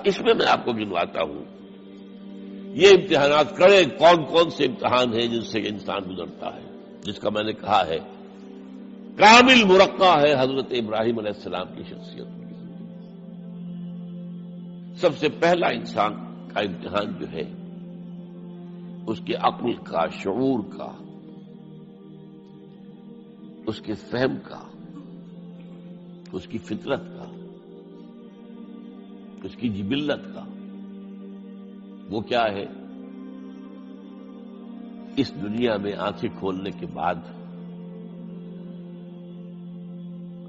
اس میں آپ کو گنواتا ہوں یہ امتحانات کرے کون کون سے امتحان ہیں جن سے انسان گزرتا ہے، جس کا میں نے کہا ہے کامل مرقع ہے حضرت ابراہیم علیہ السلام کی شخصیت۔ سب سے پہلا انسان کا امتحان جو ہے اس کے عقل کا، شعور کا، اس کے فہم کا، اس کی فطرت کا، اس کی جبلت کا، وہ کیا ہے؟ اس دنیا میں آنکھیں کھولنے کے بعد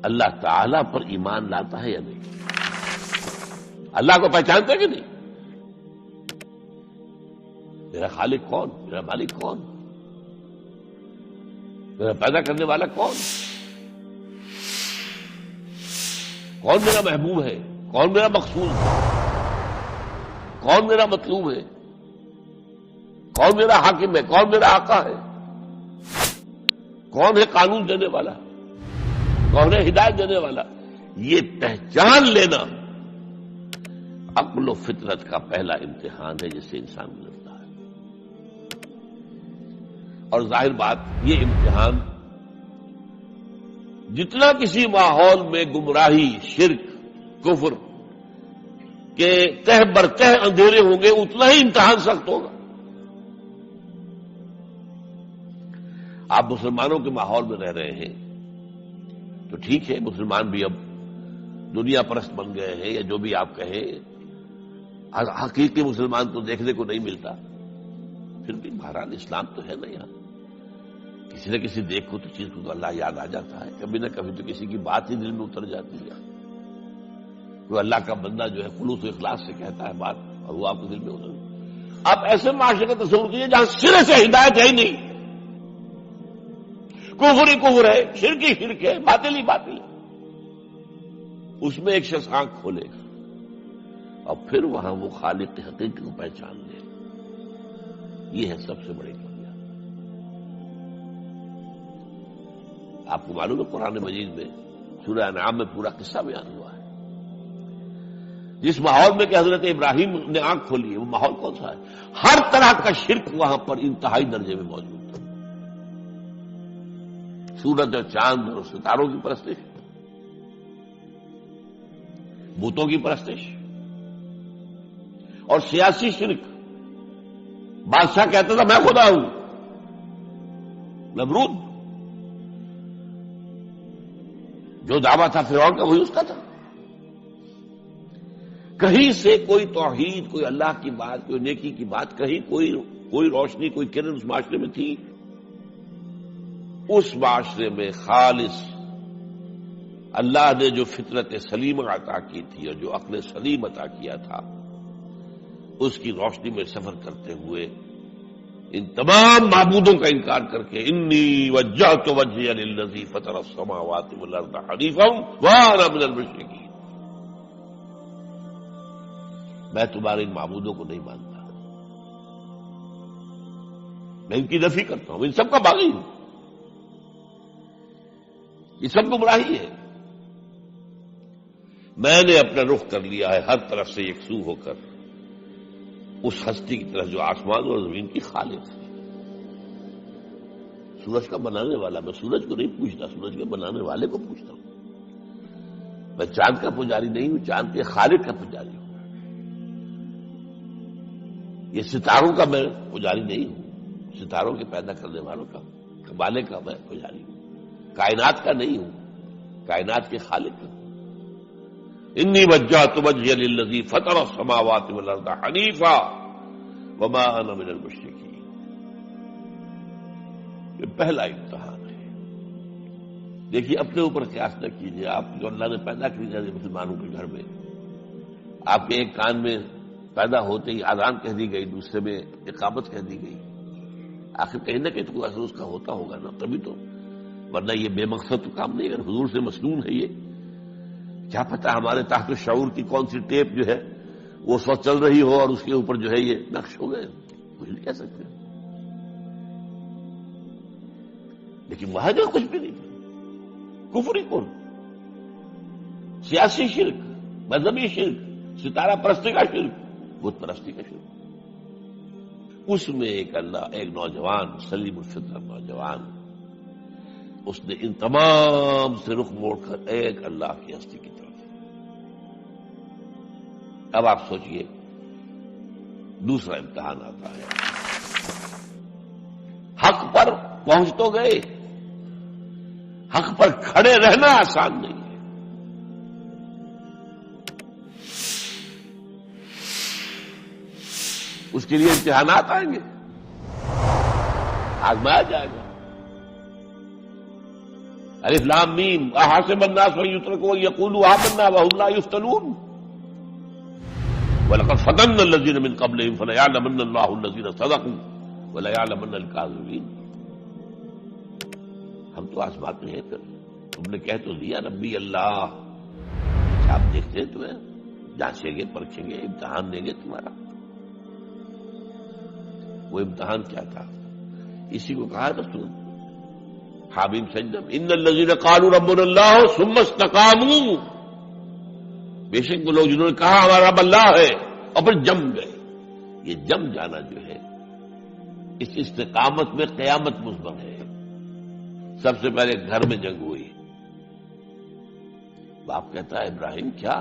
اللہ تعالی پر ایمان لاتا ہے یا نہیں؟ اللہ کو پہچانتے کہ نہیں؟ میرا خالق کون؟ میرا مالک کون؟ میرا پیدا کرنے والا کون؟ کون میرا محبوب ہے؟ کون میرا مقصود ہے؟ کون میرا مطلوب ہے؟ کون میرا حاکم ہے؟ کون میرا آقا ہے؟ کون ہے قانون دینے والا؟ کون ہے ہدایت دینے والا؟ یہ پہچان لینا عقل و فطرت کا پہلا امتحان ہے جس سے انسان گزرتا ہے۔ اور ظاہر بات یہ امتحان جتنا کسی ماحول میں گمراہی، شرک، کفر کے تہ برتہ اندھیرے ہوں گے اتنا ہی امتحان سخت ہوگا۔ آپ مسلمانوں کے ماحول میں رہ رہے ہیں تو ٹھیک ہے، مسلمان بھی اب دنیا پرست بن گئے ہیں یا جو بھی آپ کہیں، حقیقی مسلمان تو دیکھنے کو نہیں ملتا، پھر بھی بہرحال اسلام تو ہے نا یہاں۔ کسی نہ کسی دیکھ کو تو چیز کو تو اللہ یاد آ جاتا ہے، کبھی نہ کبھی تو کسی کی بات ہی دل میں اتر جاتی ہے۔ کوئی اللہ کا بندہ جو ہے خلوص و اخلاص سے کہتا ہے بات اور وہ آپ کے دل میں اتر۔ آپ ایسے معاشرے کا تصور کیجیے جہاں سرے سے ہدایت ہے ہی نہیں، کفر ہی کفر ہے، شرک ہی شرک ہے، باطل ہی باطل ہے، اس میں ایک شخص آنکھ کھولے اور پھر وہاں وہ خالق حقیقی کو پہچان لے، یہ ہے سب سے بڑی کامیابی۔ آپ کو معلوم ہے قرآن مجید میں سورہ انعام میں پورا قصہ بیان ہوا ہے۔ جس ماحول میں کہ حضرت ابراہیم نے آنکھ کھولی ہے وہ ماحول کون سا ہے؟ ہر طرح کا شرک وہاں پر انتہائی درجے میں موجود ہے۔ سورج اور چاند اور ستاروں کی پرستش، بتوں کی پرستش اور سیاسی شرک۔ بادشاہ کہتا تھا میں خدا ہوں، نمرود جو دعویٰ تھا فرعون کا وہی اس کا تھا۔ کہیں سے کوئی توحید، کوئی اللہ کی بات، کوئی نیکی کی بات، کہیں کوئی روشنی، کوئی کرن اس معاشرے میں تھی؟ اس معاشرے میں خالص اللہ نے جو فطرت سلیم عطا کی تھی اور جو عقل سلیم عطا کیا تھا اس کی روشنی میں سفر کرتے ہوئے ان تمام معبودوں کا انکار کر کے انی وجہت وجہی للذی فطر السماوات والارض حنیفا وانا من المشرکین، میں تمہارے ان معبودوں کو نہیں مانتا، میں ان کی نفی کرتا ہوں، ان سب کا باغی ہوں، یہ سب گمراہی ہے۔ میں نے اپنا رخ کر لیا ہے ہر طرف سے یکسو ہو کر اس ہستی کی طرف جو آسمان اور زمین کی خالق ہے، سورج کا بنانے والا۔ میں سورج کو نہیں پوچھتا، سورج کے بنانے والے کو پوچھتا ہوں۔ میں چاند کا پجاری نہیں ہوں، چاند کے خالق کا پجاری ہوں۔ یہ ستاروں کا میں پجاری نہیں ہوں، ستاروں کے پیدا کرنے والوں کا، مالک کا میں پجاری ہوں، کائنات کا نہیں ہوں، کائنات کے خالق کا۔ انی وجہت وجہی للذی فطر السماوات والارض حنیفا وما انا من المشرکین۔ یہ پہلا امتحان ہے۔ دیکھیے اپنے اوپر قیاس نہ کیجیے، آپ جو اللہ نے پیدا کیا مسلمانوں کے گھر میں، آپ کے ایک کان میں پیدا ہوتے ہی اذان کہہ دی گئی، دوسرے میں اقامت کہہ دی گئی، آخر کہیں نہ کہیں تو کوئی اثر اس کا ہوتا ہوگا نا، تبھی تو، ورنہ یہ بے مقصد تو کام نہیں ہے، حضور سے مسنون ہے یہ۔ کیا پتہ ہمارے تحت شعور کی کون سی ٹیپ جو ہے وہ اس وقت چل رہی ہو اور اس کے اوپر جو ہے یہ نقش ہو گئے، کچھ نہیں کہہ سکتے۔ لیکن وہاں جو کچھ بھی نہیں تھا، کفری کن، سیاسی شرک، مذہبی شرک، ستارہ پرستی کا شرک، بت پرستی کا شرک۔ اس میں ایک نوجوان سلیم الفطرت نوجوان، اس نے ان تمام سے رخ موڑ کر ایک اللہ کی ہستی کی طرف۔ اب آپ سوچئے دوسرا امتحان آتا ہے، حق پر پہنچ تو گئے، حق پر کھڑے رہنا آسان نہیں ہے۔ اس کے لیے امتحانات آئیں گے، آزمایا جائے گا۔ الف لام میم احاسب الناس ان یترکوا ان یقولوا آمنا وهم لا یفتنون وَلَقَدْ فَتَنَّا الَّذِينَ مِن قَبْلِهِمْ فَلَيَعْلَمَنَّ اللَّهُ الَّذِينَ صَدَقُوا وَلَيَعْلَمَنَّ الْكَاذِبِينَ۔ ہم تو آزماتے ہیں، پھر تم نے کہہ تو دیا ربی اللہ، آپ دیکھتے ہیں تمہیں جانچیں گے، پرکھیں گے، امتحان دیں گے تمہارا۔ وہ امتحان کیا تھا؟ اسی کو کہا رسول حامیم سجدہ ان الذین قالوا ربنا اللہ ثم استقاموا، بے شک وہ لوگ جنہوں نے کہا ہمارا رب اللہ ہے اور پھر جم گئے۔ یہ جم جانا جو ہے اس استقامت میں قیامت مثبت ہے۔ سب سے پہلے گھر میں جنگ ہوئی، باپ کہتا ہے ابراہیم کیا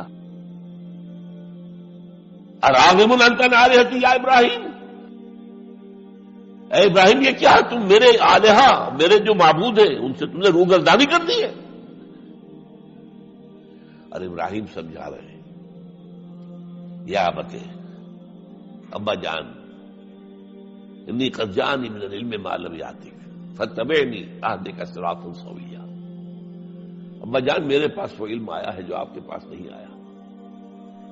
اراغب انت عن آلہتی یا ابراہیم، اے ابراہیم یہ کیا تم میرے آلہہ، میرے جو معبود ہیں ان سے تم نے روگردانی کر دی ہے۔ اور ابراہیم سمجھا رہے ہیں یا بتے ابا جان انی قد جانی من العلم ما لم یاتک فاتبعنی اہدک صراطا سویا۔ ابا جان میرے پاس وہ علم آیا ہے جو آپ کے پاس نہیں آیا،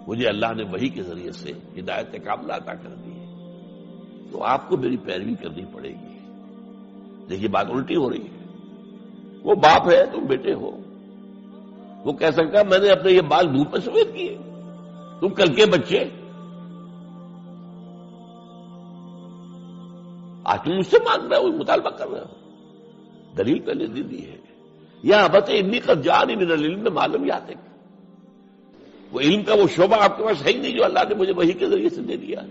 مجھے اللہ نے وحی کے ذریعے سے ہدایت کاملہ عطا کر دی ہے، تو آپ کو میری پیروی کرنی پڑے گی۔ دیکھیے بات الٹی ہو رہی ہے، وہ باپ ہے تم بیٹے ہو، وہ کہہ سکتا میں نے اپنے یہ بال دھوپ میں سفید کیے، تم کل کے بچے، آج تم مجھ سے مانگ رہے ہو، مطالبہ کر رہے ہو، دلیل پہلے دے دی ہے۔ یا بت انی قد جانی من العلم ما لم یاتک، وہ علم کا وہ شعبہ آپ کے پاس ہے ہی نہیں جو اللہ نے مجھے وحی کے ذریعے سے دے دیا ہے،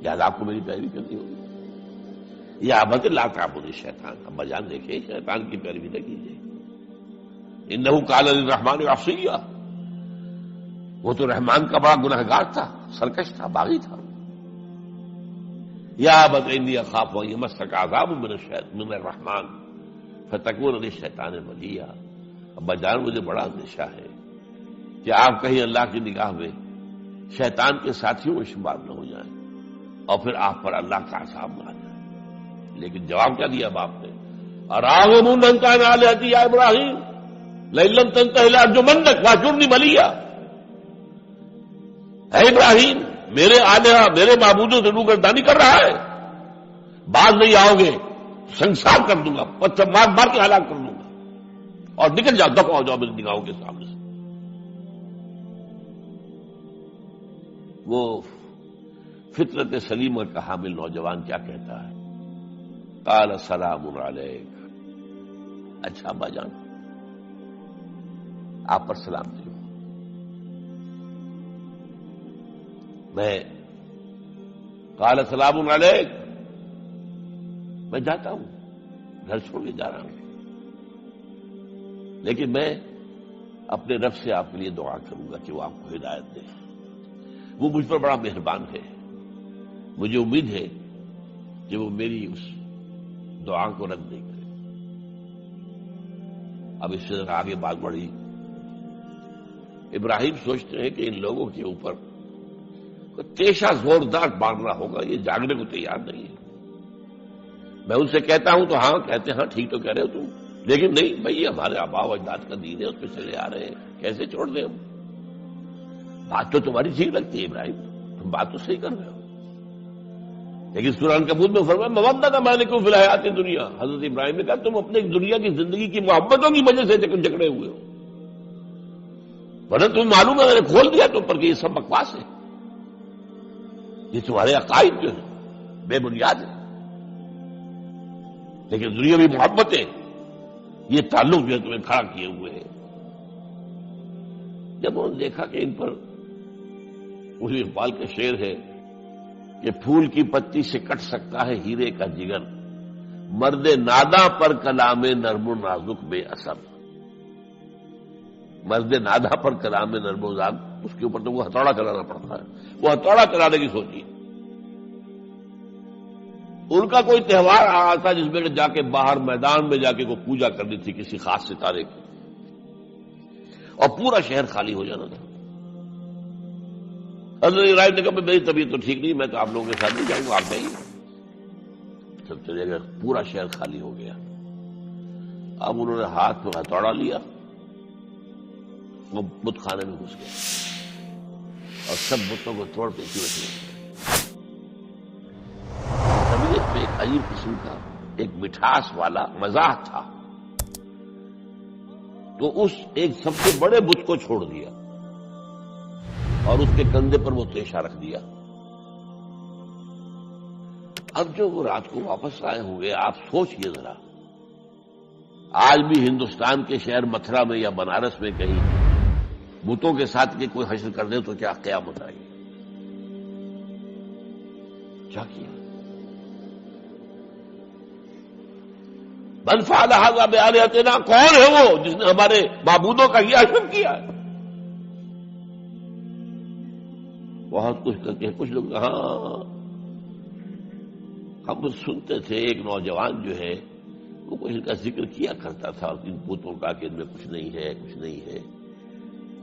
لہٰذا آپ کو میری پیروی کرنی ہوگی۔ یا بت لا تعبدوا الشیطان، ابا جان دیکھیں شیطان کی پیروی نہ کیجیے، انہ قال للرحمن عصیا، وہ تو رحمان کا بڑا گنہگار تھا، سرکش تھا، باغی تھا۔ یا ابت انی اخاف ان یمسک عذاب من الرحمن فتکون للشیطان ولیا، ابا جان مجھے بڑا اندیشہ ہے کہ آپ کہیں اللہ کی نگاہ میں شیطان کے ساتھیوں میں شمار نہ ہو جائیں اور پھر آپ پر اللہ کا عذاب نہ آ جائے۔ لیکن جواب کیا دیا باپ نے؟ اراغب انت عن آلہتی یا ابراہیم لئن لم تنتہ لارجمنک واہجرنی ملیا، اے ابراہیم میرے آلہہ میرے معبودوں سے روگردانی کر رہا ہے، باز نہیں آؤ گے سنسار کر دوں گا، پتھر مار مار کے ہلاک کر دوں گا، اور نکل جاؤ، دفع ہو جاؤ میری نگاہوں کے سامنے سے۔ وہ فطرت سلیمہ کا حامل نوجوان کیا کہتا ہے؟ قال سلام علیک، اچھا ابا جان آپ پر سلامتی ہو، میں قال سلام علیک، میں جاتا ہوں، گھر چھوڑ کے جا رہا ہوں، لیکن میں اپنے رب سے آپ کے لیے دعا کروں گا کہ وہ آپ کو ہدایت دے، وہ مجھ پر بڑا مہربان ہے، مجھے امید ہے کہ وہ میری اس دعا کو رد نہیں کرے۔ اب اس سے آگے بات بڑھی، ابراہیم سوچتے ہیں کہ ان لوگوں کے اوپر تیشہ زوردار مارنا ہوگا، یہ جاگنے کو تیار نہیں ہے۔ میں ان سے کہتا ہوں تو ہاں کہتے ہیں، ہاں ٹھیک تو کہہ رہے ہو تم، لیکن نہیں بھائی ہمارے آباء و اجداد کا دین ہے، اس پہ چلے آ رہے ہیں، کیسے چھوڑ دیں ہم؟ بات تو تمہاری ٹھیک لگتی ہے ابراہیم، تم بات تو صحیح کر رہے ہو، لیکن سورہ عنکبوت میں فرمایا مودۃ بینکم فی الحیاۃ الدنیا، حضرت ابراہیم نے کہا تم اپنے دنیا کی زندگی کی محبتوں کی وجہ سے جھگڑے ہوئے ہو، ورنہ تمہیں معلوم ہے میں نے کھول دیا تم پر کہ یہ سب بکواس ہے، یہ تمہارے عقائد جو ہیں بے بنیاد ہے، لیکن دنیاوی محبتیں یہ تعلق جو ہے تمہیں کھڑا کیے ہوئے ہیں۔ جب انہوں نے دیکھا کہ ان پر اسی اقبال کا شعر ہے کہ پھول کی پتی سے کٹ سکتا ہے ہیرے کا جگر، مرد ناداں پر کلام نرم و نازک بے اثر۔ مرد ناداں پر کلام نرم و نازک، اس کے اوپر تو وہ ہتھوڑا چلانا پڑتا ہے، وہ ہتھوڑا چلانے کی سوچیے۔ ان کا کوئی تہوار آیا تھا جس میں جا کے باہر میدان میں جا کے کوئی پوجا کرنی تھی کسی خاص ستارے کی، اور پورا شہر خالی ہو جانا تھا۔ حضرت ابراہیم نے کہا میری طبیعت تو ٹھیک نہیں، میں تو آپ لوگوں کے ساتھ نہیں جاؤں گا، آپ جائیے۔ سب چلے گئے، پورا شہر خالی ہو گیا۔ اب انہوں نے ہاتھ میں ہتھوڑا لیا، وہ بت خانے میں گھس گئے اور سب بتوں کو توڑ کے اسی رکھ لیا۔ طبیعت میں ایک عجیب قسم کا ایک مٹھاس والا مزاح تھا، تو اس ایک سب سے بڑے بت کو چھوڑ دیا اور اس کے کندھے پر وہ تیشا رکھ دیا۔ اب جو وہ رات کو واپس آئے ہوں گے، آپ سوچئے ذرا، آج بھی ہندوستان کے شہر متھرا میں یا بنارس میں کہیں بتوں کے ساتھ کے کوئی حشر کر دے تو کیا قیامت آئے گی؟ کیا کیا؟ من فعل ھذا بآلہتنا، کون ہے وہ جس نے ہمارے معبودوں کا یہ حشر کیا ہے؟ بہت کچھ کر کے کچھ لوگ، ہاں ہم سنتے تھے ایک نوجوان جو ہے وہ کچھ ان کا ذکر کیا کرتا تھا، اور ان بتوں کا کہ ان میں کچھ نہیں ہے، کچھ نہیں ہے،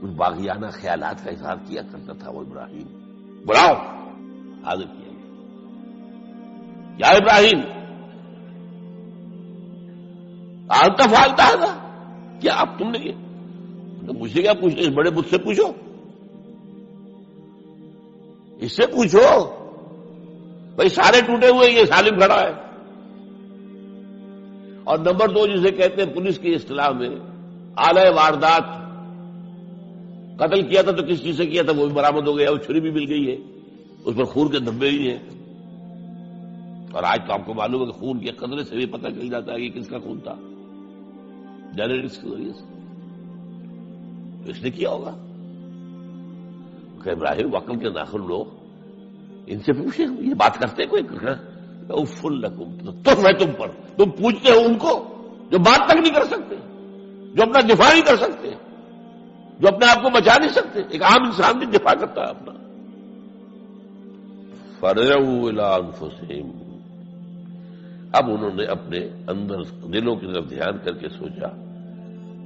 کچھ باغیانہ خیالات کا اظہار کیا کرتا تھا وہ ابراہیم۔ بلاؤ، حاضر کیا، یا ابراہیم انت فعلت ھذا، کیا اب تم نے کیا؟ مجھ سے کیا پوچھتے، اس بڑے بت سے پوچھو، اس سے پوچھو، بھائی سارے ٹوٹے ہوئے، یہ سالم کھڑا ہے۔ اور نمبر 2 جسے کہتے ہیں پولیس کی اصطلاح میں آلہ واردات، قتل کیا تھا تو کس چیز سے کیا تھا وہ بھی برآمد ہو گیا، وہ چھری بھی مل گئی ہے، اس پر خون کے دھبے ہی ہیں، اور آج تو آپ کو معلوم ہے کہ خون کے قطرے سے بھی پتہ چل جاتا ہے کہ کس کا خون تھا، جینیٹکس کے ذریعے سے، تو اس نے کیا ہوگا۔ کہ ابراہیم عقل کے ناخن لوگ، ان سے پوچھے یہ بات کرتے کوئی؟ اف لکم، تم ہے تم پر، تم پوچھتے ہو ان کو جو بات تک نہیں کر سکتے، جو اپنا دفاع نہیں کر سکتے، جو اپنے آپ کو بچا نہیں سکتے۔ ایک عام انسان بھی دفاع کرتا ہے اپنا۔ فرجعوا الی انفسہم، اب انہوں نے اپنے اندر دلوں کی طرف دھیان کر کے سوچا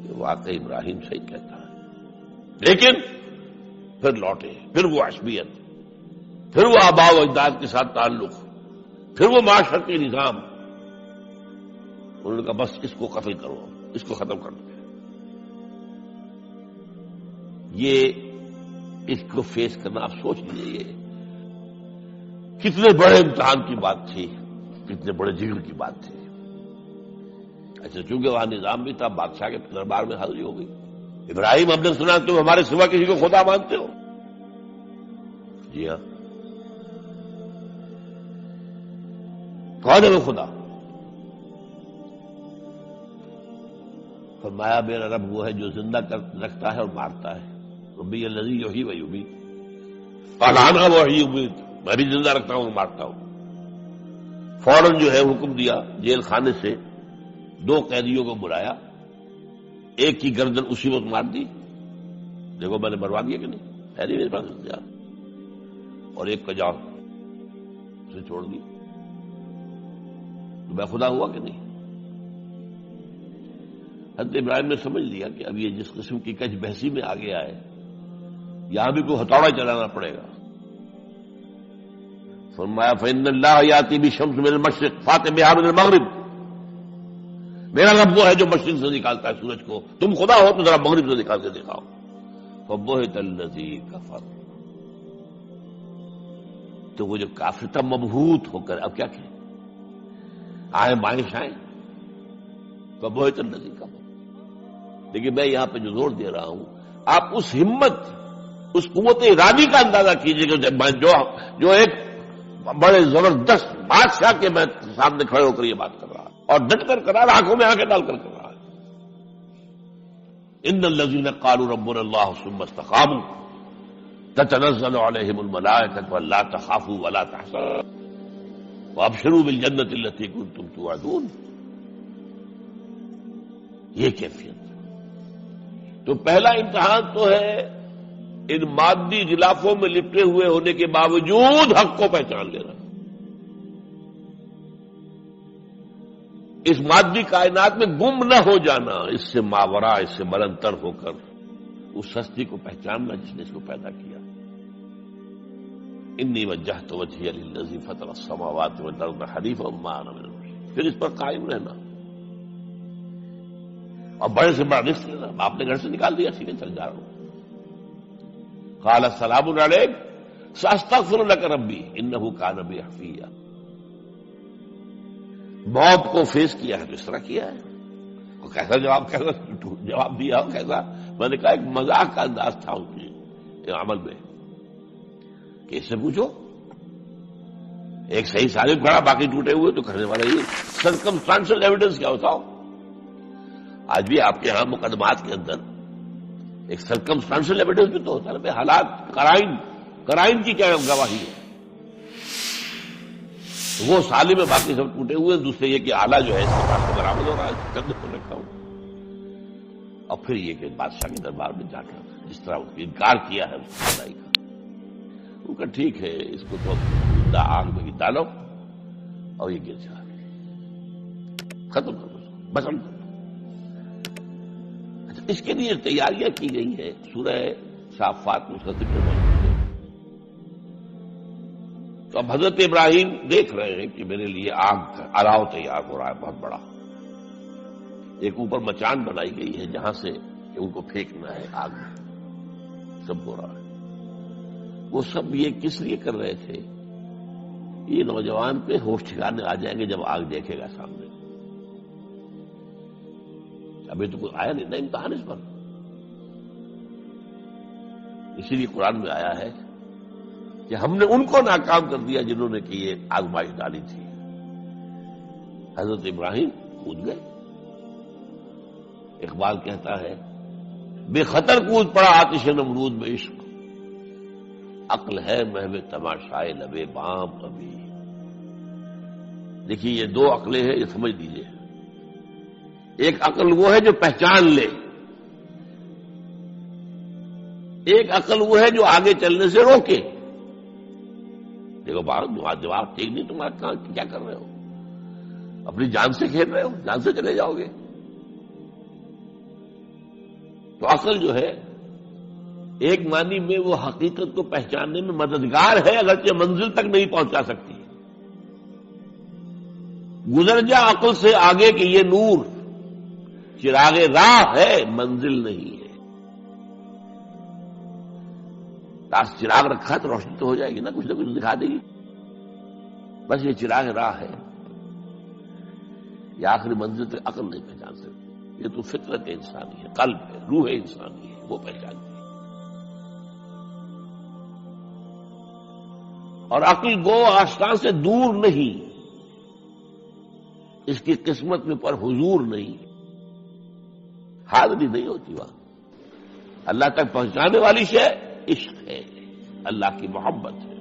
کہ واقعی ابراہیم صحیح کہتا ہے، لیکن پھر لوٹے، پھر وہ عصبیت، پھر وہ آباء و اجداد کے ساتھ تعلق، پھر وہ معاشرتی نظام۔ انہوں نے کہا بس اس کو قتل کرو، اس کو ختم کر دو۔ یہ اس کو فیس کرنا، آپ سوچ لیجیے یہ کتنے بڑے امتحان کی بات تھی، کتنے بڑے جگر کی بات تھی۔ اچھا چونکہ وہاں نظام بھی تھا، بادشاہ کے دربار میں حاضری ہو گئی۔ ابراہیم ہم نے سنا تم ہمارے سوا کسی کو خدا مانتے ہو؟ جی ہاں، کون ہے وہ خدا؟ فرمایا میرا رب وہ ہے جو زندہ رکھتا ہے اور مارتا ہے، ربی الذی یحیی و یمیت، انا وحی امید، میں بھی زندہ رکھتا ہوں اور مارتا ہوں۔ فوراً جو ہے حکم دیا، جیل خانے سے 2 قیدیوں کو بلایا، ایک کی گردن اسی وقت مار دی، دیکھو میں نے مروا دیا کہ نہیں، ہے نہیں میرے پاس ہتھیار، اور ایک کا جان اسے چھوڑ دی، تو میں خدا ہوا کہ نہیں؟ حضرت ابراہیم نے سمجھ لیا کہ اب یہ جس قسم کی کچ بحثی میں آگے آئے، یہاں بھی کوئی ہتھوڑا چلانا پڑے گا۔ فرمایا فإن اللہ یاتی بالشمس من المشرق فأت بہا من المغرب، میرا رب وہ ہے جو مشرق سے نکالتا ہے سورج کو، تم خدا ہو تو ذرا مغرب سے نکال کے دکھاؤ۔ فبہت الذی کفر، تو وہ جو کافر تھا مبہوت ہو کر اب کیا کہ آئے بائیں شائیں، فبہت الذی کفر۔ لیکن میں یہاں پہ جو زور دے رہا ہوں، آپ اس ہمت، اس قوت ارادی کا اندازہ کیجیے کہ جو ایک بڑے زبردست بادشاہ کے میں سامنے کھڑے ہو کر یہ بات کر رہا ہے، اور ڈٹ کر کرا رہا، آنکھوں میں آنکھیں ڈال کر کر رہا ہے۔ ان الذین قالوا ربنا اللہ ثم استقاموا، تتنزل علیہم الملائکۃ الا تخافوا ولا تحزنوا وابشروا بالجنۃ التی کنتم توعدون. یہ کیفیت. تو پہلا امتحان تو ہے ان مادی غلافوں میں لپٹے ہوئے ہونے کے باوجود حق کو پہچان لینا. اس مادی کائنات میں گم نہ ہو جانا، اس سے ماورا، اس سے بلندتر ہو کر اس ہستی کو پہچاننا جس نے اس کو پیدا کیا. انی وجہت وجہی للذی فطر السماوات والارض حنیفا وما انا من المشرکین. پھر اس پر قائم رہنا اور بڑے سے بڑا رزق لینا. آپ نے گھر سے نکال دیا، سیدھے چل جا رہا ہوں. قال السلام علیک ساستغفر لک ربی انہ کان بی حفیہ. موت کو فیس کیا ہے تو اس طرح کیا ہے. کیسا جواب دیا ہو کیسا. میں نے کہا ایک مذاق کا انداز تھا ان کے عمل میں کہ اس سے پوچھو ایک صحیح سالم کھڑا باقی ٹوٹے ہوئے تو کرنے والا یہ سرکمسٹانشل ایویڈنس کیا ہوتا ہو. آج بھی آپ کے ہاں مقدمات کے اندر ایک سرکمسٹانشل ایویڈنس بھی تو ہوتا ہے. حالات کرائن کی کیا گواہی ہے. وہ سالم میں باقی سب ٹوٹے ہوئے. دوسرے یہ کہ آلہ جو ہے اس کے پاس سے برآمد ہو رہا ہے کندھے پر رکھا ہوں. اور پھر یہ کہ بادشاہ کے دربار میں جا کر جس طرح اس نے انکار کیا ہے اس خدائی کا. ان کا ٹھیک ہے اس کو تو آگ میں ڈالو اور یہ گر جا ختم کرو اس کو بسم کرو. اچھا اس کے لیے تیاریاں کی گئی ہے. سورہ صافات میں اس کا ذکر ہے. تو اب حضرت ابراہیم دیکھ رہے ہیں کہ میرے لیے آگ کا الاؤ تیار ہو رہا ہے بہت بڑا. ایک اوپر مچان بنائی گئی ہے جہاں سے کہ ان کو پھینکنا ہے آگ میں. سب ہو رہا ہے. وہ سب یہ کس لیے کر رہے تھے. یہ نوجوان پہ ہوش ٹھکانے آ جائیں گے جب آگ دیکھے گا سامنے. ابھی تو کوئی آیا نہیں نا امتحان اس پر. اسی لیے قرآن میں آیا ہے کہ ہم نے ان کو ناکام کر دیا جنہوں نے کہ یہ آزمائش ڈالی تھی. حضرت ابراہیم کود گئے. اقبال کہتا ہے بے خطر کود پڑا آتش نمرود میں عشق عقل ہے محو تماشائے لبے بام ابھی. دیکھیے یہ دو عقلیں ہیں، یہ سمجھ لیجیے. ایک عقل وہ ہے جو پہچان لے، ایک عقل وہ ہے جو آگے چلنے سے روکے. دیکھو جواب ٹھیک نہیں، تمہارا کیا کر رہے ہو. اپنی جان سے کھیل رہے ہو، جان سے چلے جاؤ گے. تو عقل جو ہے ایک معنی میں وہ حقیقت کو پہچاننے میں مددگار ہے اگرچہ منزل تک نہیں پہنچا سکتی. گزر جا عقل سے آگے کہ یہ نور چراغ راہ ہے منزل نہیں ہے. پاس چراغ رکھا تو روشنی تو ہو جائے گی نا، کچھ نہ کچھ دکھا دے گی. بس یہ چراغ راہ ہے، یہ آخری منزل تک عقل نہیں پہچان سکتی. یہ تو فطرت انسانی ہے، قلب ہے، روح انسانی ہے، وہ پہچانتی ہے. اور عقل گو آستان سے دور نہیں، اس کی قسمت میں پر حضور نہیں، حاضری نہیں ہوتی وہاں. اللہ تک پہنچانے والی شے عشق ہے، اللہ کی محبت ہے.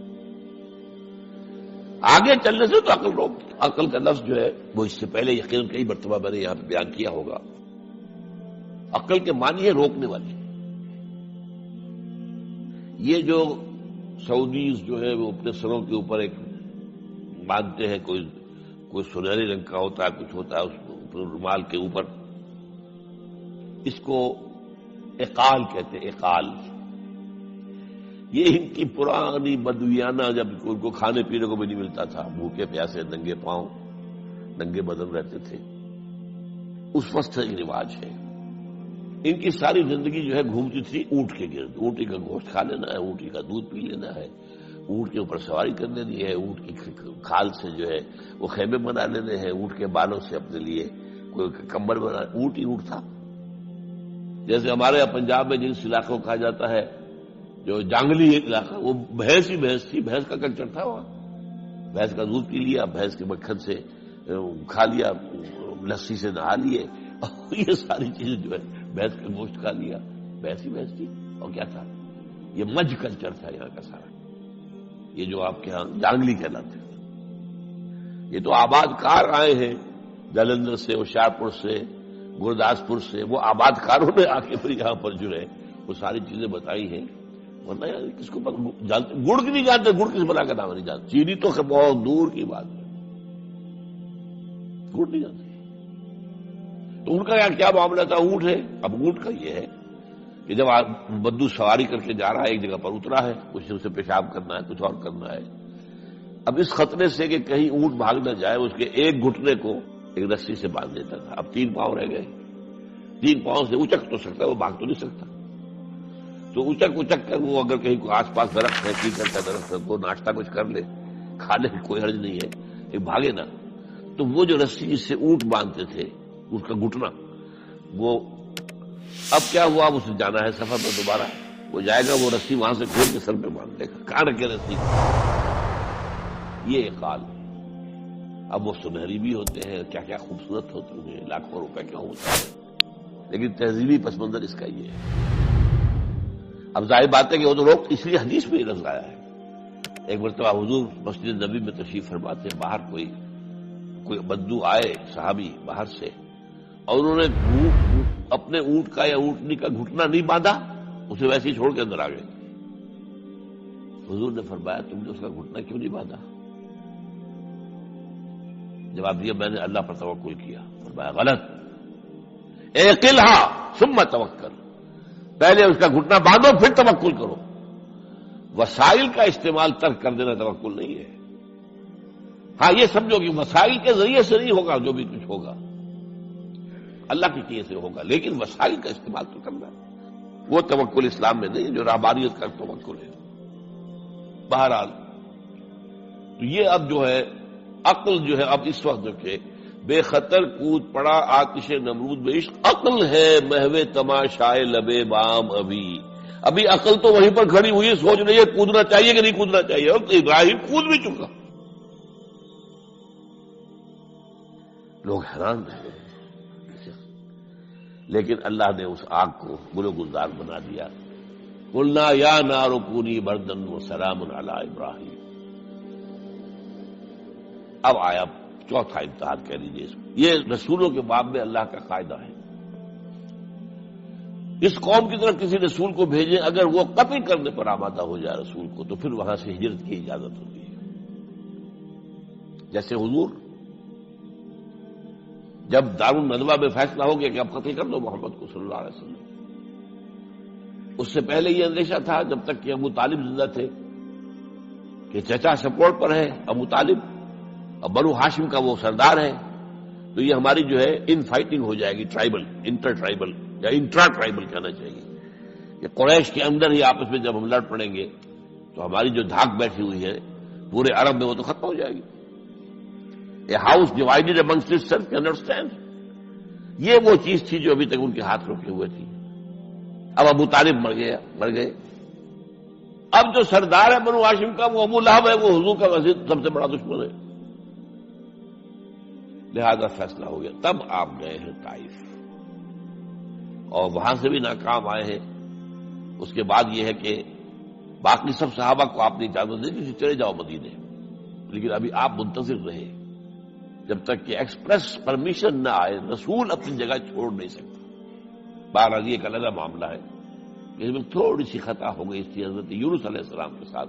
آگے چلنے سے تو عقل روک. عقل کا لفظ جو ہے وہ اس سے پہلے یقیناً کئی مرتبہ میں نے یہاں پہ بیان کیا ہوگا. عقل کے معنی ہے روکنے والی. یہ جو سعودیز جو ہے وہ اپنے سروں کے اوپر ایک باندھتے ہیں، کوئی سنہری رنگ کا ہوتا ہے، کچھ ہوتا ہے اس کو رومال کے اوپر. اس کو اقال کہتے ہیں، اقال. یہ ان کی پرانی بدویانہ، جب ان کو کھانے پینے کو بھی نہیں ملتا تھا، بھوکے پیاسے ننگے پاؤں ننگے بدن رہتے تھے، اس وقت سے یہ رواج ہے. ان کی ساری زندگی جو ہے گھومتی تھی اونٹ کے گرد. اونٹی کا گوشت کھا لینا ہے، اونٹی کا دودھ پی لینا ہے، اونٹ کے اوپر سواری کر لینی ہے، اونٹ کی کھال سے جو ہے وہ خیمے بنا لینے ہیں، اونٹ کے بالوں سے اپنے لیے کوئی کمبل بنا. اونٹ ہی اونٹ تھا. جیسے ہمارے یہاں پنجاب میں جس علاقے کو کہا جاتا ہے جو جانگلی علاقہ، وہ بھینس ہی بھینس تھی، بھینس کا کلچر تھا وہاں. بھینس کا دودھ پی لیا، بھینس کے مکھن سے کھا لیا، لسی سے نہا لیے، یہ ساری چیزیں جو ہے بھینس کا گوشت کھا لیا. بھینس ہی بھینس تھی. اور کیا تھا؟ یہ مج کلچر تھا یہاں کا سارا، یہ جو آپ کے ہاں جانگلی کہلاتے ہیں، یہ تو آباد کار آئے ہیں جلندھر سے، ہوشیارپور سے، گرداسپور سے، وہ آباد کاروں نے آ کے پھر یہاں پر جو ہے وہ ساری چیزیں بتائی ہیں، ورنہ یار کس کو جانتے، گڑ کی نہیں جانتے، گڑ کس بلا کا نام نہیں جانتے، چینی تو بہت دور کی بات ہے، گڑ نہیں جانتے۔ تو ان کا کیا معاملہ تھا؟ اونٹ ہے، اب اونٹ کا یہ ہے کہ جب بدو سواری کر کے جا رہا ہے، ایک جگہ پر اترا ہے، کچھ اسے پیشاب کرنا ہے، کچھ اور کرنا ہے، اب اس خطرے سے کہ کہیں اونٹ بھاگ نہ جائے، اس کے ایک گھٹنے کو ایک رسی سے باندھ دیتا تھا۔ اب 3 پاؤں رہ گئے، 3 پاؤں سے اچک تو سکتا ہے، وہ بھاگ تو نہیں سکتا، تو اچک کر وہ اگر کہیں آس پاس درخت ہے، کیکر کا درخت ہے، وہ ناشتہ کچھ کر لے، کھا لے، کوئی حرج نہیں ہے، یہ بھاگے نا۔ تو وہ جو رسی جس سے اونٹ باندھتے تھے، اس کا گھٹنا، وہ اب کیا ہوا؟ اب اسے جانا ہے سفر پر دوبارہ، وہ جائے گا، وہ رسی وہاں سے کھول کے سر پہ باندھ لے گا، کاٹ کے رسی، یہ اقال۔ اب وہ سنہری بھی ہوتے ہیں، کیا کیا خوبصورت ہوتے ہیں، لاکھوں روپے کا ہوتا ہے، لیکن تہذیبی پس منظر اس کا یہ ہے۔ اب ظاہر بات ہے کہ وہ تو لوگ اس لیے حدیث میں لفظ آیا ہے۔ ایک مرتبہ حضور مسجد نبی میں تشریف فرماتے ہیں، باہر کوئی بدو آئے صحابی باہر سے، اور انہوں نے اپنے اونٹ کا یا اونٹنی کا گھٹنا نہیں باندھا، اسے ویسے ہی چھوڑ کے اندر آ گئے۔ حضور نے فرمایا تم نے اس کا گھٹنا کیوں نہیں باندھا؟ جواب دیا میں نے اللہ پر توکل کیا۔ فرمایا غلط، اعقلھا ثم توکل، پہلے اس کا گھٹنا باندھو پھر توکل کرو۔ وسائل کا استعمال ترک کر دینا توکل نہیں ہے۔ ہاں یہ سمجھو کہ وسائل کے ذریعے سے نہیں ہوگا، جو بھی کچھ ہوگا اللہ کی چیز سے ہوگا، لیکن وسائل کا استعمال تو کرنا ہے، وہ توکل اسلام میں نہیں جو رہبانیت کا توکل ہے۔ بہرحال تو یہ اب جو ہے عقل جو ہے، اب اس وقت جو کہ بے خطر کود پڑا آتش نمرود میں عشق، عقل ہے محو تماشائے لبے بام، ابھی عقل تو وہیں پر کھڑی ہوئی سوچ رہی ہے کودنا چاہیے کہ نہیں کودنا چاہیے، اور ابراہیم کود بھی چکا۔ لوگ حیران رہے، لیکن اللہ نے اس آگ کو گلو گلزار بنا دیا۔ قلنا یا نار کونی بردن وسلام علی ابراہیم۔ اب آیا چوتھا امتحان کہہ لیجیے اس کو، یہ رسولوں کے باب میں اللہ کا قاعدہ ہے، اس قوم کی طرف کسی رسول کو بھیجیں، اگر وہ قتل کرنے پر آمادہ ہو جائے رسول کو، تو پھر وہاں سے ہجرت کی اجازت ہوتی ہے۔ جیسے حضور جب دارالندوہ میں فیصلہ ہو گیا کہ اب قتل کر دو محمد کو صلی اللہ علیہ وسلم، اس سے پہلے یہ اندیشہ تھا جب تک کہ ابو طالب زندہ تھے کہ چچا سپورٹ پر ہے ابو طالب، اب بنو ہاشم کا وہ سردار ہے، تو یہ ہماری جو ہے ان فائٹنگ ہو جائے گی، ٹرائبل، انٹر ٹرائبل یا انٹرا ٹرائبل کہنا چاہیے، کہ قریش کے اندر ہی آپس میں جب ہم لڑ پڑیں گے تو ہماری جو دھاک بیٹھی ہوئی ہے پورے عرب میں وہ تو ختم ہو جائے گی۔ A house divided amongst itself can understand, یہ وہ چیز تھی جو ابھی تک ان کے ہاتھ روکے ہوئے تھی۔ اب ابو طالب مر گئے، اب جو سردار ہے بنو ہاشم کا وہ ابو لہب ہے، وہ حضور کا سب سے بڑا دشمن ہے، لہذا فیصلہ ہو گیا۔ تب آپ گئے ہیں طائف اور وہاں سے بھی ناکام آئے ہیں۔ اس کے بعد یہ ہے کہ باقی سب صحابہ کو آپ نے اجازت دی کہ چلے جاؤ مدینے، لیکن ابھی آپ منتظر رہے جب تک کہ ایکسپریس پرمیشن نہ آئے، رسول اپنی جگہ چھوڑ نہیں سکتا۔ بہرحال یہ ایک الگ معاملہ ہے، اس میں تھوڑی سی خطا ہو گئی تھی حضرت یونس علیہ السلام کے ساتھ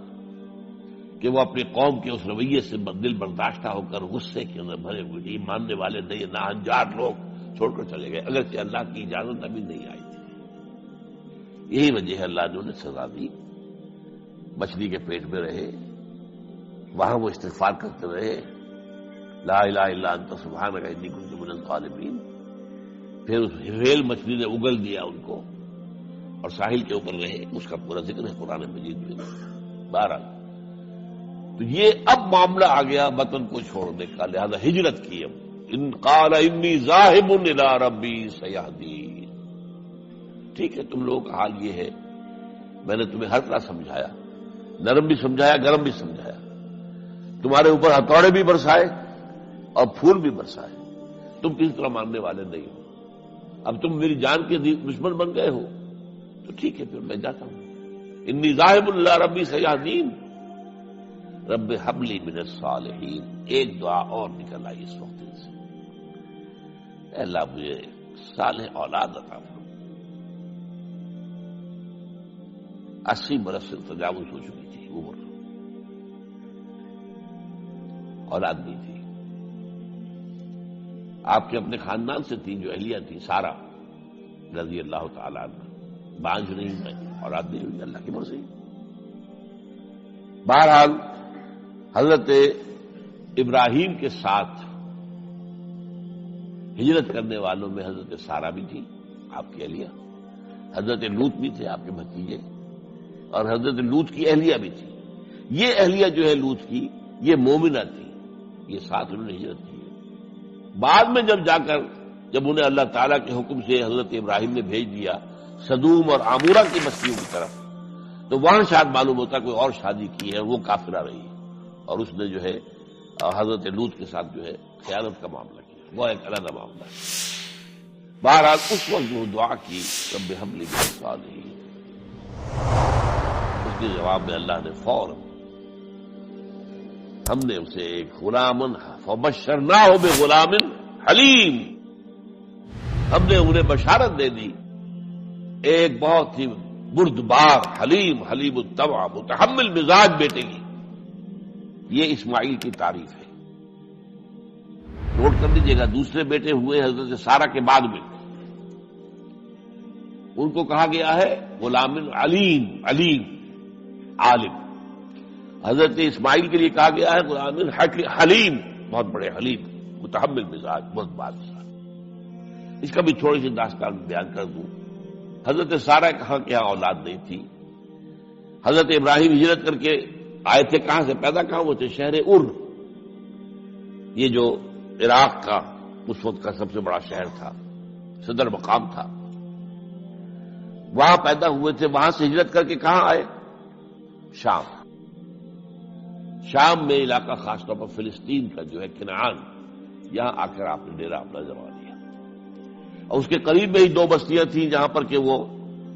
کہ وہ اپنی قوم کے اس رویے سے دل برداشتہ ہو کر غصے کے اندر بھرے ہوئے تھے، ماننے والے نہیں، ناہنجار لوگ چھوڑ کر چلے گئے، اگرچہ اللہ کی اجازت ابھی نہیں آئی تھی۔ یہی وجہ ہے اللہ نے انہیں سزا دی، مچھلی کے پیٹ میں رہے، وہاں وہ استغفار کرتے رہے، لا الہ الا انت سبحانک انی کنت من الظالمین۔ پھر اس ہیل مچھلی نے اگل دیا ان کو اور ساحل کے اوپر رہے، اس کا پورا ذکر ہے قرآن مجید میں۔ بہرحال تو یہ اب معاملہ آ گیا وطن کو چھوڑنے کا، لہذا ہجرت کی۔ اب ان قال انی ذاہب الی ربی سیہدین، ٹھیک ہے تم لوگوں کا حال یہ ہے، میں نے تمہیں ہر طرح سمجھایا، نرم بھی سمجھایا، گرم بھی سمجھایا، تمہارے اوپر ہتھوڑے بھی برسائے اور پھول بھی برسائے، تم کسی طرح ماننے والے نہیں ہو، اب تم میری جان کے دشمن بن گئے ہو، تو ٹھیک ہے پھر میں جاتا ہوں۔ انی ذاہب اللہ ربی سیہدین، رب ہب لی من الصالحین۔ ایک دعا اور نکل آئی اس وقت سے، اے اللہ مجھے صالح اولاد عطا فرما۔ 80 برس سے تجاوز ہو چکی تھی عمر، اولاد نہیں تھی۔ آپ کے اپنے خاندان سے تھی جو اہلیہ تھی سارا رضی اللہ تعالیٰ عنہ، بانجھ نہیں ہوئی، اولاد نہیں ہوئی، اللہ کی مرضی۔ بہرحال حضرت ابراہیم کے ساتھ ہجرت کرنے والوں میں حضرت سارہ بھی تھی آپ کی اہلیہ، حضرت لوط بھی تھے آپ کے بھتیجے، اور حضرت لوط کی اہلیہ بھی تھی۔ یہ اہلیہ جو ہے لوط کی، یہ مومنہ تھی، یہ ساتھ انہوں نے ہجرت کی ہے۔ بعد میں جب انہیں اللہ تعالیٰ کے حکم سے حضرت ابراہیم نے بھیج دیا سدوم اور عامورہ کی بستیوں کی طرف، تو وہاں شاید معلوم ہوتا کوئی اور شادی کی ہے، وہ کافرہ رہی، اور اس نے جو ہے حضرت لوط کے ساتھ جو ہے خیانت کا معاملہ کیا، وہ ایک علیحدہ معاملہ ہے۔ بہرحال اس وقت جو دعا کی رب ہب لی من الصالحین، اس کے جواب میں اللہ نے فوراً ہم نے اسے ایک غلام فبشرناہ بغلام حلیم، ہم نے انہیں بشارت دے دی ایک بہت ہی بردبار حلیم الطبع متحمل مزاج بیٹے کی۔ یہ اسماعیل کی تعریف ہے، نوٹ کر لیجیے گا۔ دوسرے بیٹے ہوئے حضرت سارہ کے بعد میں، ان کو کہا گیا ہے غلام علیم عالم۔ حضرت اسماعیل کے لیے کہا گیا ہے غلام حلیم، بہت بڑے حلیم، متحمل مزاج، بہت بادشاہ۔ اس کا بھی تھوڑی سی داستان بیان کر دوں۔ حضرت سارہ کہاں کہ یہاں اولاد نہیں تھی، حضرت ابراہیم ہجرت کر کے آئے تھے، کہاں سے پیدا کہاں ہوئے تھے؟ شہر ار، یہ جو عراق کا اس وقت کا سب سے بڑا شہر تھا، صدر مقام تھا، وہاں پیدا ہوئے تھے۔ وہاں سے ہجرت کر کے کہاں آئے؟ شام میں علاقہ، خاص طور پر فلسطین کا جو ہے کنعان، یہاں آ کر آپ نے ڈیرا اپنا جما لیا، اور اس کے قریب میں ہی 2 بستیاں تھیں جہاں پر کہ وہ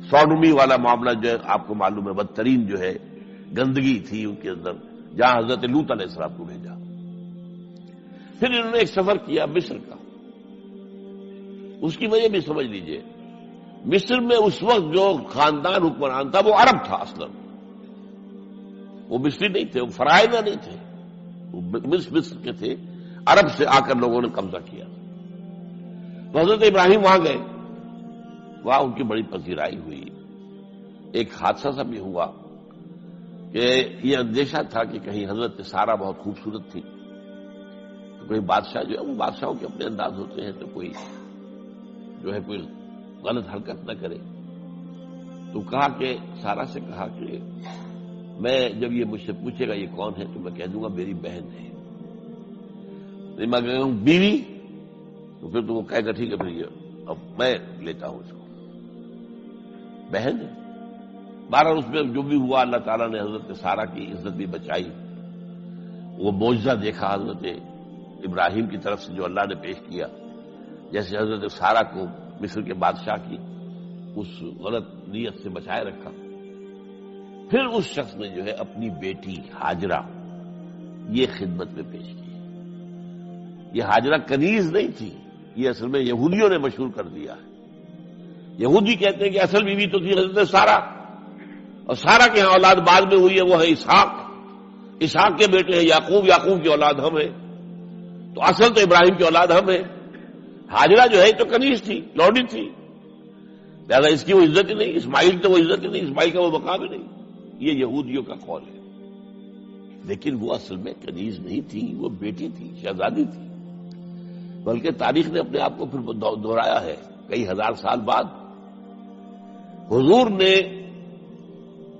سوڈومی والا معاملہ جو ہے آپ کو معلوم ہے، بدترین جو ہے گندگی تھی ان کے اندر، جہاں حضرت لوط علیہ السلام کو بھیجا۔ پھر انہوں نے ایک سفر کیا مصر کا، اس کی وجہ بھی سمجھ لیجئے۔ مصر میں اس وقت جو خاندان حکمران تھا وہ عرب تھا، اصلا وہ مصری نہیں تھے، وہ فرائضہ نہیں تھے، وہ مصر کے تھے، عرب سے آ کر لوگوں نے قبضہ کیا۔ تو حضرت ابراہیم وہاں گئے، وہاں ان کی بڑی پذیرائی ہوئی۔ ایک حادثہ سا بھی ہوا کہ یہ اندیشہ تھا کہ کہیں حضرت سارہ بہت خوبصورت تھی، تو کوئی بادشاہ جو ہے، وہ بادشاہوں کے اپنے انداز ہوتے ہیں، تو کوئی جو ہے کوئی غلط حرکت نہ کرے۔ تو کہا کہ سارہ سے کہا کہ میں جب یہ مجھ سے پوچھے گا یہ کون ہے تو میں کہہ دوں گا میری بہن ہے، میں کہوں بیوی تو پھر تو وہ کہے گا ٹھیک ہے، پھر یہ اب میں لیتا ہوں اس کو، بہن ہے۔ بہرحال اس میں جو بھی ہوا، اللہ تعالیٰ نے حضرت سارہ کی عزت بھی بچائی۔ وہ معجزہ دیکھا حضرت ابراہیم کی طرف سے جو اللہ نے پیش کیا، جیسے حضرت سارہ کو مصر کے بادشاہ کی اس غلط نیت سے بچائے رکھا۔ پھر اس شخص نے جو ہے اپنی بیٹی ہاجرہ یہ خدمت میں پیش کی۔ یہ ہاجرہ کنیز نہیں تھی، یہ اصل میں یہودیوں نے مشہور کر دیا ہے۔ یہودی کہتے ہیں کہ اصل بیوی تو تھی حضرت سارہ، اور سارہ کے ہاں اولاد بعد میں ہوئی ہے، وہ ہے اسحاق کے بیٹے ہیں یعقوب کی اولاد ہم ہیں، تو اصل تو ابراہیم کی اولاد ہم ہیں۔ ہاجرہ جو ہے تو کنیز تھی، لوڈی تھی، لہذا اس کی وہ عزت ہی نہیں، اسماعیل تو وہ عزت ہی نہیں، اسماعیل کا وہ مقام ہی نہیں۔ یہ یہودیوں کا قول ہے، لیکن وہ اصل میں کنیز نہیں تھی، وہ بیٹی تھی، شہزادی تھی۔ بلکہ تاریخ نے اپنے آپ کو پھر دہرایا ہے کئی ہزار سال بعد۔ حضور نے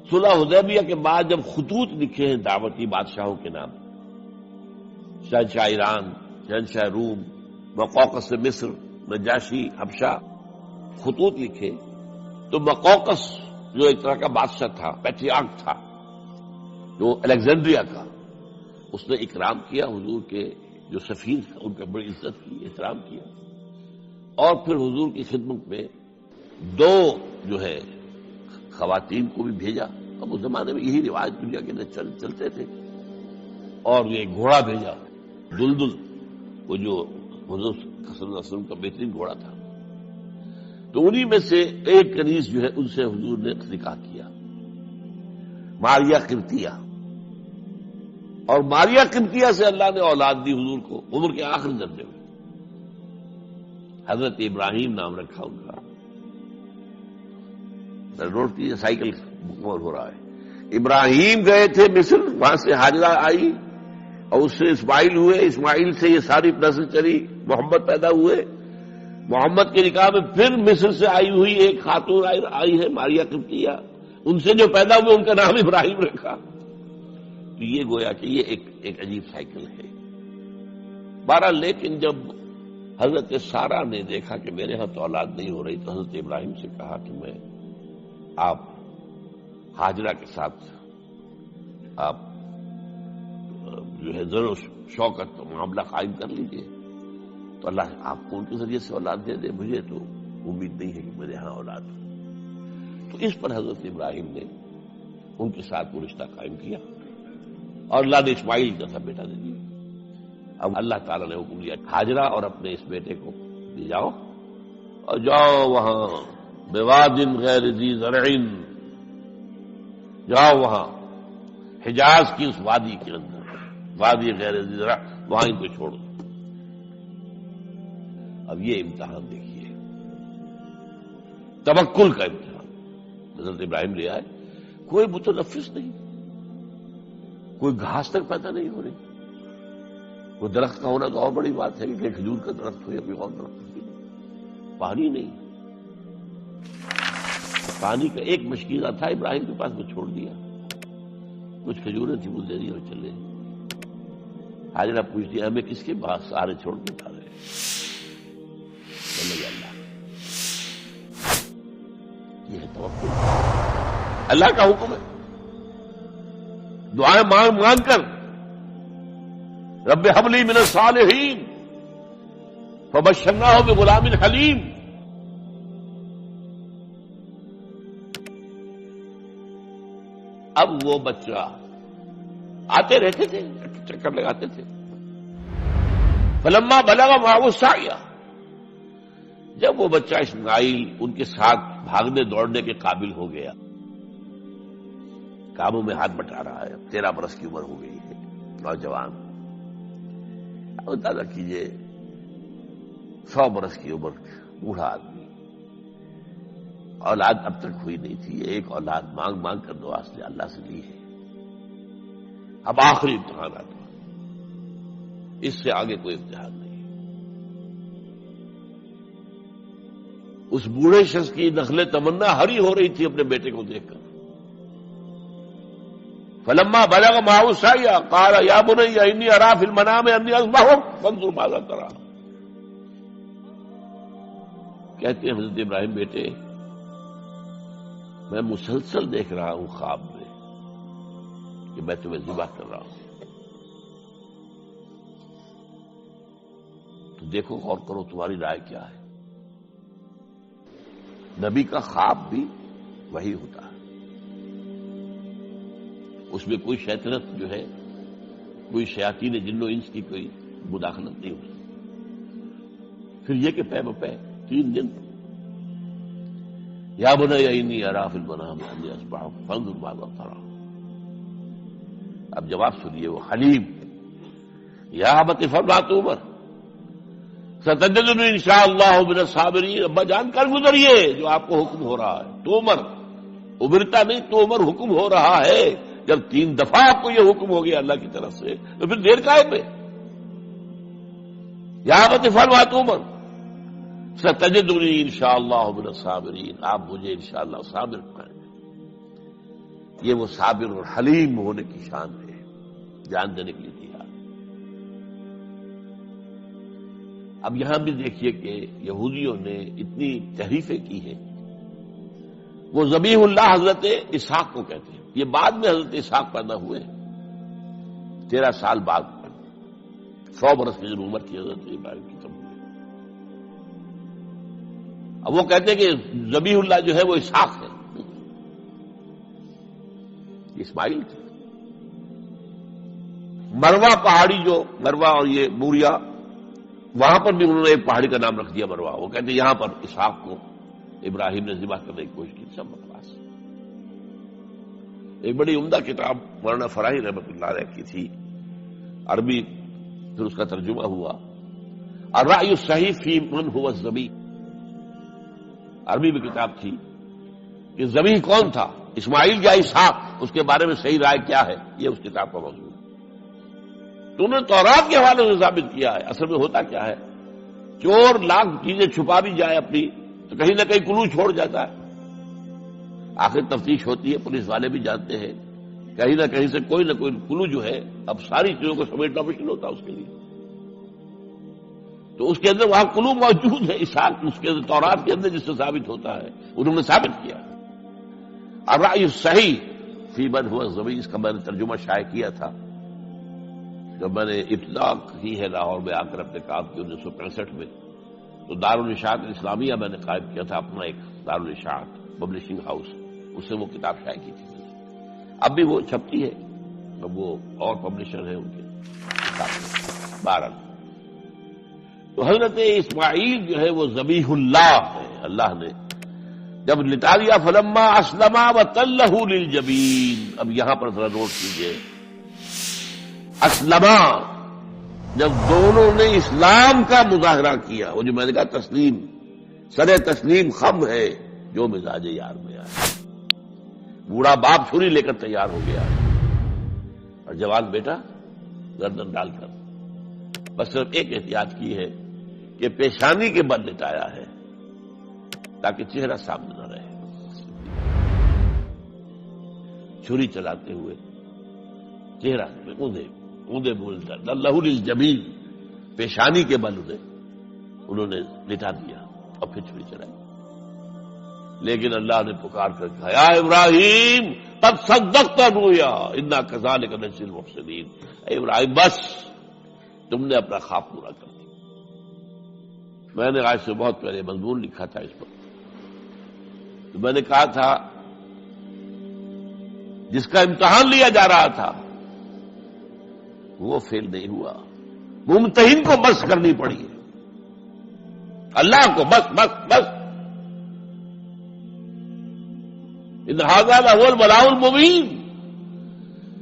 صلح حدیبیہ کے بعد جب خطوط لکھے ہیں دعوتی بادشاہوں کے نام، شہنشاہ ایران، شہنشاہ روم، مقوقس مصر، نجاشی حبشہ، خطوط لکھے، تو مقوقس جو ایک طرح کا بادشاہ تھا، پیٹریارک تھا، جو الیگزینڈریا کا، اس نے اکرام کیا حضور کے جو سفیر تھا، ان کا بڑی عزت کی، احترام کیا، اور پھر حضور کی خدمت میں 2 جو ہے خواتین کو بھی بھیجا، اب اس زمانے میں یہی رواج دنیا کے اندر چلتے تھے. اور یہ گھوڑا بھیجا دلدل، وہ جو حضور صلی اللہ علیہ وسلم کا بہترین گھوڑا تھا. تو انہی میں سے ایک کنیز جو ہے ان سے حضور نے نکاح کیا، ماریہ قبطیہ. اور ماریہ قبطیہ سے اللہ نے اولاد دی حضور کو عمر کے آخری درجے میں. حضرت ابراہیم نام رکھا ان کا. روڈ کی سائیکل مکمل ہو رہا ہے. ابراہیم گئے تھے مصر، وہاں سے ہاجرہ آئی اور اس سے اسماعیل ہوئے، اسماعیل سے یہ ساری نسل چلی، محمد پیدا ہوئے. محمد کے نکاح میں پھر مصر سے آئی ہوئی ایک خاتون آئی ہے ماریہ قبطیہ، ان سے جو پیدا ہوئے ان کا نام ابراہیم رکھا. تو یہ گویا کہ یہ ایک عجیب سائیکل ہے. بہرحال لیکن جب حضرت سارہ نے دیکھا کہ میرے ہاں تو اولاد نہیں ہو رہی، تو حضرت ابراہیم سے کہا کہ میں آپ ہاجرہ کے ساتھ آپ جو ہے ضرور شوقت معاملہ قائم کر لیجیے، تو اللہ آپ کو ان کے ذریعے سے اولاد دے دے. مجھے تو امید نہیں ہے کہ میرے ہاں اولاد ہو. تو اس پر حضرت ابراہیم نے ان کے ساتھ وہ رشتہ قائم کیا اور اللہ نے اسماعیل جیسا بیٹا دے دیا. اب اللہ تعالیٰ نے حکم دیا ہاجرہ اور اپنے اس بیٹے کو لے جاؤ اور جاؤ وہاں بواد غیر ذی زرع، جاؤ وہاں حجاز کی اس وادی کے اندر، وادی غیر ذی زرع، وہاں ان کو چھوڑو. اب یہ امتحان دیکھیے، توکل کا امتحان. حضرت ابراہیم لے آئے، کوئی متنفس نہیں، کوئی گھاس تک پیدا نہیں ہو رہی. کوئی درخت کا ہونا تو اور بڑی بات ہے کہ کھجور کا درخت ہو یا کوئی اور درخت ہو. پانی نہیں، پانی کا ایک مشکیزہ تھا ابراہیم کے پاس، وہ چھوڑ دیا. کچھ کھجوریں تھیں وہ دے دی اور چلے. حاجرہ پوچھتی ہمیں کس کے پاس سارے چھوڑ کے جا رہے ہیں؟ اللہ، یہ ہے توکل. اللہ کا حکم ہے، دعائیں مانگ کر رب ہب لی من الصالحین فبشرناہ بغلام حلیم. اب وہ بچہ آتے رہتے تھے، چکر لگاتے تھے. فلما بلغ معه السعی، جب وہ بچہ اسماعیل ان کے ساتھ بھاگنے دوڑنے کے قابل ہو گیا، کاموں میں ہاتھ بٹا رہا ہے، 13 برس کی عمر ہو گئی ہے، نوجوان. اب اندازہ کیجیے 100 برس کی عمر، بوڑھا آدمی، اولاد اب تک ہوئی نہیں تھی. ایک اولاد مانگ کر دعا سے اللہ سے لی ہے. اب آخری امتحان آتا، اس سے آگے کوئی امتحان نہیں. اس بوڑھے شخص کی نخل تمنا ہری ہو رہی تھی اپنے بیٹے کو دیکھ کر. فلما بلغ معه السعی قال یا بنی انی اری فی المنام انی اذبحک فانظر ماذا تری. کہتے ہیں حضرت ابراہیم بیٹے، میں مسلسل دیکھ رہا ہوں خواب میں کہ میں تمہیں ذبح کر رہا ہوں. تو دیکھو، غور کرو، تمہاری رائے کیا ہے؟ نبی کا خواب بھی وہی ہوتا ہے، اس میں کوئی شیطنت جو ہے، کوئی شیاطین جن و انس کی کوئی مداخلت نہیں ہوتی. پھر یہ کہ پے بپے 3 دن، یا بنی انی اری فی المنام انی اذبحک فانظر ماذا تری. اب جواب سنیے، وہ حلیم، یا ابت افعل ما تؤمر ستجدنی انشاءاللہ من الصابرین. ابا جان کر گزریے جو آپ کو حکم ہو رہا ہے. تومر ابرتا نہیں، تومر حکم ہو رہا ہے. جب 3 دفعہ آپ کو یہ حکم ہو گیا اللہ کی طرف سے تو پھر دیر کائے پہ. یا ابت افعل ما تؤمر ستجدنی انشاءاللہ من الصابرین. آپ مجھے انشاءاللہ صابر پائیں گے. یہ وہ صابر اور حلیم ہونے کی شان ہے، جان دینے کے لیے تیار. اب یہاں بھی دیکھیے کہ یہودیوں نے اتنی تحریفیں کی ہیں. وہ ذبیح اللہ حضرت اسحاق کو کہتے ہیں. یہ بعد میں حضرت اسحاق پیدا ہوئے، 13 سال بعد، 100 برس کی عمر کی حضرت ابراہیم کی تب ہوئی. اب وہ کہتے ہیں کہ ذبیح اللہ جو ہے وہ اسحاق ہے. اسماعیل تھے۔ مروا پہاڑی جو مروا اور یہ موریا، وہاں پر بھی انہوں نے ایک پہاڑی کا نام رکھ دیا مروا۔ وہ کہتے ہیں یہاں پر اسحاق کو ابراہیم نے ذبح کرنے کی کوشش کی، سب بکواس۔ ایک بڑی عمدہ کتاب مولانا فراہی رحمۃ اللہ علیہ کی تھی، عربی، پھر اس کا ترجمہ ہوا، الرأی الصحیح فی من هو الذبیح۔ عربی میں کتاب تھی کہ ذبیح کون تھا، اسماعیل یا اسحاق، اس کے بارے میں صحیح رائے کیا ہے، یہ اس کتاب کا موضوع ہے۔ تو انہوں نے تورات کے حوالے سے ثابت کیا ہے۔ اصل میں ہوتا کیا ہے، چور لاکھ چیزیں چھپا بھی جائے اپنی تو کہیں نہ کہیں کلو چھوڑ جاتا ہے۔ آخر تفتیش ہوتی ہے، پولیس والے بھی جانتے ہیں کہیں نہ کہیں سے کوئی نہ کوئی کلو جو ہے، اب ساری چیزوں کو سمیٹنا مشکل ہوتا ہے اس کے لیے، تو اس کے اندر وہاں کلو موجود ہے، اسحاق اس کے اندر تورات کے اندر جس سے ثابت ہوتا ہے، انہوں نے ثابت کیا۔ الرأی الصحیح فی من هو الذبیح، اس کا میں نے ترجمہ شائع کیا تھا جب میں نے ابتدا کی ہے لاہور میں آ کر اپنے کام کی 1965 میں، تو دارالاشاعت اسلامیہ میں نے قائم کیا تھا، اپنا ایک دارالاشاعت پبلشنگ ہاؤس، اس سے وہ کتاب شائع کی تھی۔ اب بھی وہ چھپتی ہے، اب وہ اور پبلشر ہیں ان کے کتاب میں۔ بہرحال تو حضرت اسماعیل جو ہے وہ ذبیح اللہ ہے، اللہ نے جب لٹا دیا، فلما اسلما وتلہ للجبین۔ اب یہاں پر ذرا نوٹ کیجیے، اسلما، جب دونوں نے اسلام کا مظاہرہ کیا، وہ جو میں نے کہا تسلیم، سر تسلیم خم ہے جو مزاج یار میں آیا۔ بوڑھا باپ چھری لے کر تیار ہو گیا اور جوان بیٹا گردن ڈال کر بس صرف ایک احتیاط کی ہے کہ پیشانی کے بل لٹایا ہے تاکہ چہرہ سامنے نہ رہے، چھری چلاتے ہوئے چہرہ میں اونده بولتا اللہ للجبین، پیشانی کے بل انہوں نے لٹا دیا اور پھر چھری چلائی۔ لیکن اللہ نے پکار کر کہا، یا ابراہیم قد صدقت الرؤیا انا کذالک نجزی المحسنین۔ اے ابراہیم بس تم نے اپنا خواب پورا کر دیا۔ میں نے آج سے بہت پہلے مضمون لکھا تھا اس پر، تو میں نے کہا تھا جس کا امتحان لیا جا رہا تھا وہ فیل نہیں ہوا، ممتحن کو بس کرنی پڑی ہے، اللہ کو بس بس بس۔ ان ھذا لہو البلاء المبین۔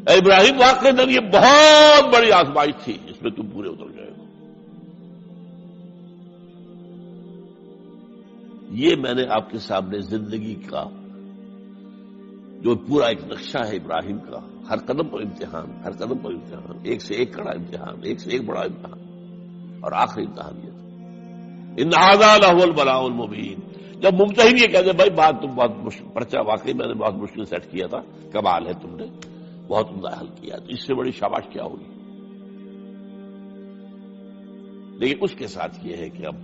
اے ابراہیم واقعی یہ بہت بڑی آزمائش تھی، اس میں تم پورے اتر گئے ہو۔ یہ میں نے آپ کے سامنے زندگی کا جو پورا ایک نقشہ ہے ابراہیم کا، ہر قدم پر امتحان، ہر قدم پر امتحان، ایک سے ایک کڑا امتحان، ایک سے ایک بڑا امتحان، اور آخری امتحان یہ تھا ان ھذا لہو البلاء المبین۔ جب ممتحن یہ کہتے بھائی بات تم بہت پرچہ واقعی میں نے بہت مشکل سیٹ کیا تھا، کمال ہے تم نے بہت عمدہ حل کیا، تو اس سے بڑی شاباش کیا ہوگی۔ لیکن اس کے ساتھ یہ ہے کہ اب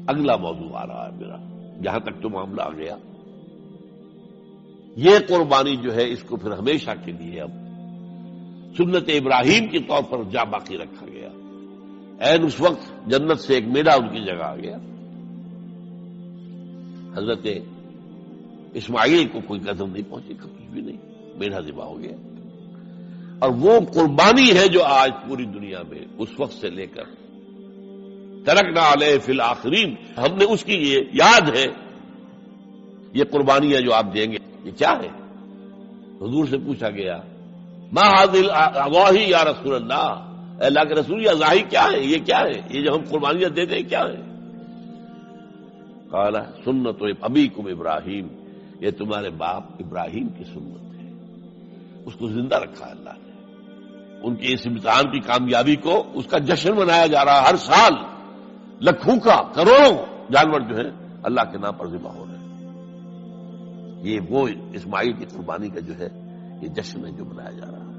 اگلا موضوع آ رہا ہے میرا، جہاں تک تو معاملہ آ گیا، یہ قربانی جو ہے اس کو پھر ہمیشہ کے لیے اب سنت ابراہیم کے طور پر جا باقی رکھا گیا۔ عین اس وقت جنت سے ایک میڑا ان کی جگہ آ گیا، حضرت اسماعیل کو کوئی قدم نہیں پہنچی، کچھ بھی نہیں، میڑا ذبح ہو گیا۔ اور وہ قربانی ہے جو آج پوری دنیا میں اس وقت سے لے کر ترکنا علیہ فی الآخرین، ہم نے اس کی یہ یاد ہے، یہ قربانیاں جو آپ دیں گے یہ کیا ہے؟ حضور سے پوچھا گیا ما ھذی الاضاحی یا رسول اللہ، اے اللہ کے رسول یہ اضاحی کیا ہے، یہ کیا ہے، یہ جو ہم قربانیاں دیتے ہیں کیا ہے؟ قال سنت ابیکم ابراہیم، یہ تمہارے باپ ابراہیم کی سنت ہے، اس کو زندہ رکھا ہے اللہ نے۔ ان کے اس امتحان کی کامیابی کو اس کا جشن منایا جا رہا ہے، ہر سال لاکھوں کا کروڑوں جانور جو ہیں اللہ کے نام پر ذبح ہو رہے ہیں۔ یہ وہ اسماعیل کی قربانی کا جو ہے یہ جشن ہے جو منایا جا رہا ہے۔